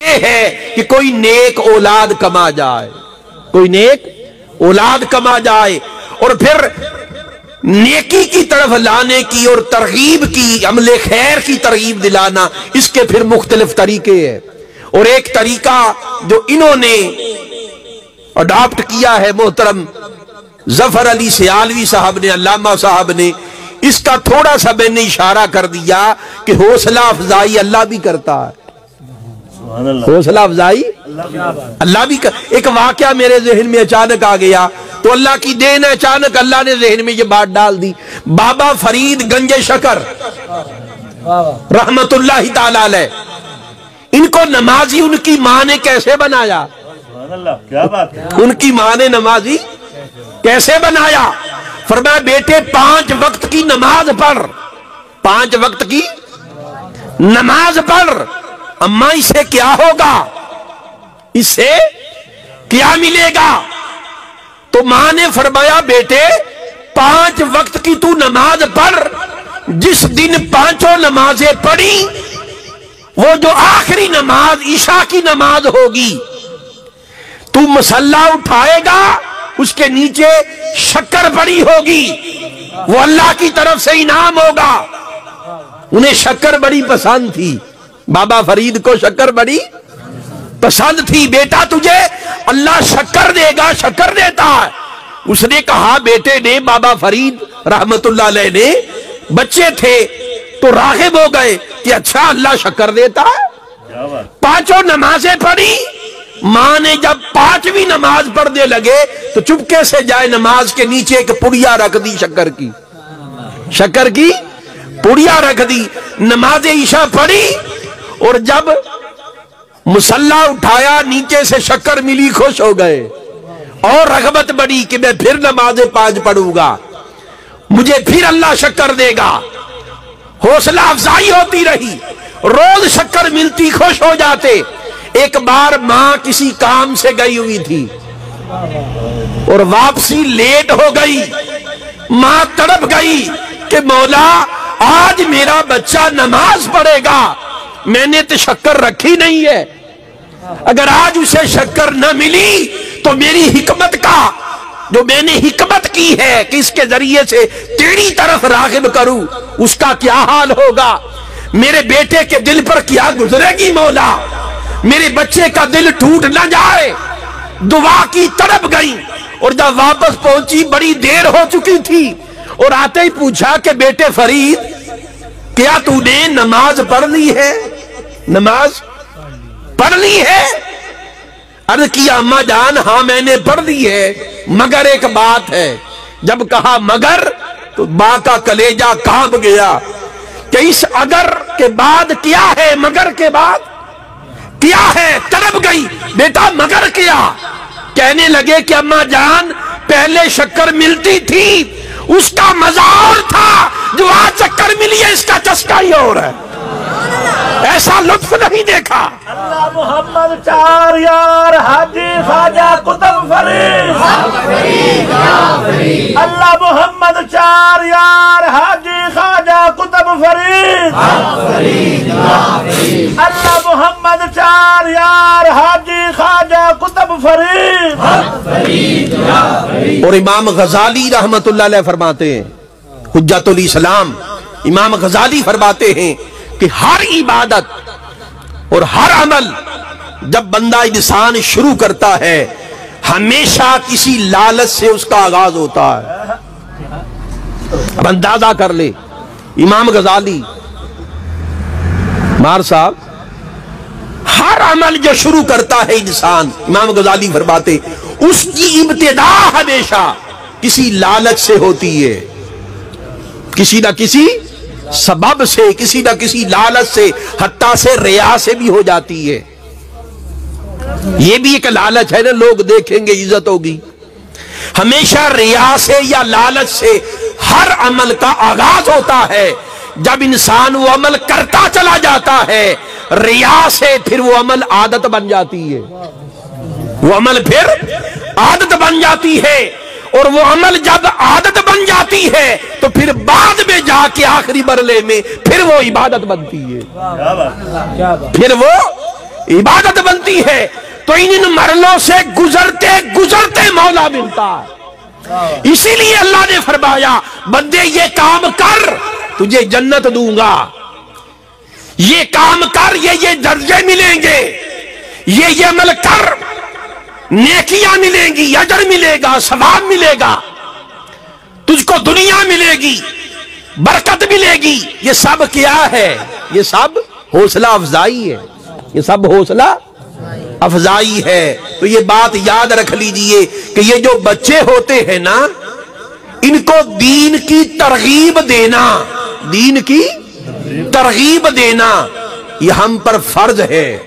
یہ ہے کہ کوئی نیک اولاد کما جائے، کوئی نیک اولاد کما جائے، اور پھر نیکی کی طرف لانے کی اور ترغیب کی، عمل خیر کی ترغیب دلانا، اس کے پھر مختلف طریقے ہیں۔ اور ایک طریقہ جو انہوں نے اڈاپٹ کیا ہے محترم ظفر علی سیالوی صاحب نے، علامہ صاحب نے، اس کا تھوڑا سا میں نے اشارہ کر دیا کہ حوصلہ افزائی اللہ بھی کرتا ہے، حوصلہ افزائی اللہ بھی ایک واقعہ میرے ذہن میں اچانک آ گیا تو اللہ کی دین ہے، اچانک اللہ نے ذہن میں یہ بات ڈال دی۔ بابا فرید گنج شکر رحمت اللہ تعالی علیہ، ان کو نمازی ان کی ماں نے کیسے بنایا؟ ان کی ماں نے نمازی کیسے بنایا؟ فرمایا بیٹے 5 وقت کی نماز پڑھ، 5 وقت کی نماز پڑھ، اماں اسے کیا ہوگا، اسے کیا ملے گا؟ تو ماں نے فرمایا بیٹے 5 وقت کی تو نماز پڑھ، جس دن 5 نمازیں پڑھی وہ جو آخری نماز عشاء کی نماز ہوگی، تو مصلی اٹھائے گا، اس کے نیچے شکر پڑی ہوگی، وہ اللہ کی طرف سے انعام ہوگا۔ انہیں شکر بڑی پسند تھی، بابا فرید کو شکر بڑی پسند تھی۔ بیٹا تجھے اللہ شکر دے گا، شکر دیتا ہے۔ اس نے کہا بیٹے نے، بابا فرید رحمت اللہ علیہ نے، بچے تھے تو راغب ہو گئے کہ اچھا اللہ شکر دیتا ہے۔ 5 نمازیں پڑھی، ماں نے جب 5ویں نماز پڑھنے لگے تو چپکے سے جائے نماز کے نیچے ایک پڑیا رکھ دی، شکر کی پڑیا رکھ دی۔ نماز عشاء پڑھی اور جب مصلی اٹھایا نیچے سے شکر ملی، خوش ہو گئے اور رغبت بڑی کہ میں پھر نماز 5 پڑھوں گا، مجھے پھر اللہ شکر دے گا۔ حوصلہ افزائی ہوتی رہی، روز شکر ملتی، خوش ہو جاتے۔ ایک بار ماں کسی کام سے گئی ہوئی تھی اور واپسی لیٹ ہو گئی، ماں تڑپ گئی کہ مولا آج میرا بچہ نماز پڑھے گا، میں نے تو شکر رکھی نہیں ہے، اگر آج اسے شکر نہ ملی تو میری حکمت کا جو میں نے حکمت کی ہے کہ اس کے ذریعے سے تیری طرف راغب کروں، اس کا کیا حال ہوگا، میرے بیٹے کے دل پر کیا گزرے گی مولا، میرے بچے کا دل ٹوٹ نہ جائے۔ دعا کی تڑپ گئی اور جب واپس پہنچی بڑی دیر ہو چکی تھی، اور آتے ہی پوچھا کہ بیٹے فرید کیا تو نے نماز پڑھ لی ہے؟ نماز پڑھ لی ہے؟ عرض کیا اماں جان ہاں میں نے پڑھ لی ہے، مگر ایک بات ہے۔ جب کہا مگر تو ماں کا کلیجہ کانپ گیا کہ اس اگر کے بعد کیا ہے، مگر کے بعد کیا ہے؟ تڑپ گئی، بیٹا مگر کیا؟ کہنے لگے کہ اماں جان پہلے شکر ملتی تھی، اس کا مزہ اور تھا، جو آج شکر ملی ہے اس کا چسکا ہی اور ہے، ایسا لطف نہیں دیکھا۔ اللہ محمد 4 یار حاجی خواجہ قطب فرید، اللہ محمد 4 یار حاجی خواجہ قطب فرید، اللہ محمد 4 یار حاجی خواجہ قطب فرید۔ اور امام غزالی رحمت اللہ علیہ فرماتے ہیں، حجت الاسلام امام غزالی فرماتے ہیں کہ ہر عبادت اور ہر عمل جب بندہ انسان شروع کرتا ہے ہمیشہ کسی لالچ سے اس کا آغاز ہوتا ہے۔ اب اندازہ کر لے، امام غزالی مار صاحب، ہر عمل جو شروع کرتا ہے انسان، امام غزالی فرماتے اس کی ابتدا ہمیشہ کسی لالچ سے ہوتی ہے، کسی نہ کسی سبب سے، کسی نہ کسی لالچ سے، حتیٰ سے ریا سے بھی ہو جاتی ہے۔ یہ بھی ایک لالچ ہے نا، لوگ دیکھیں گے عزت ہوگی۔ ہمیشہ ریا سے یا لالچ سے ہر عمل کا آغاز ہوتا ہے۔ جب انسان وہ عمل کرتا چلا جاتا ہے، ریا سے پھر وہ عمل عادت بن جاتی ہے، وہ عمل پھر عادت بن جاتی ہے، اور وہ عمل جب عادت بن جاتی ہے تو پھر بعد میں جا کے آخری مرحلے میں پھر وہ عبادت بنتی ہے، پھر وہ عبادت بنتی ہے تو ان مرحلوں سے گزرتے گزرتے مولا ملتا ہے۔ اسی لیے اللہ نے فرمایا بندے یہ کام کر تجھے جنت دوں گا، یہ کام کر یہ درجے ملیں گے، یہ عمل کر نیکیاں ملیں گی، اجر ملے گا، ثواب ملے گا، تجھ کو دنیا ملے گی، برکت ملے گی۔ یہ سب کیا ہے؟ یہ سب حوصلہ افزائی ہے، یہ سب حوصلہ افزائی ہے۔ تو یہ بات یاد رکھ لیجئے کہ یہ جو بچے ہوتے ہیں نا، ان کو دین کی ترغیب دینا، دین کی ترغیب دینا یہ ہم پر فرض ہے۔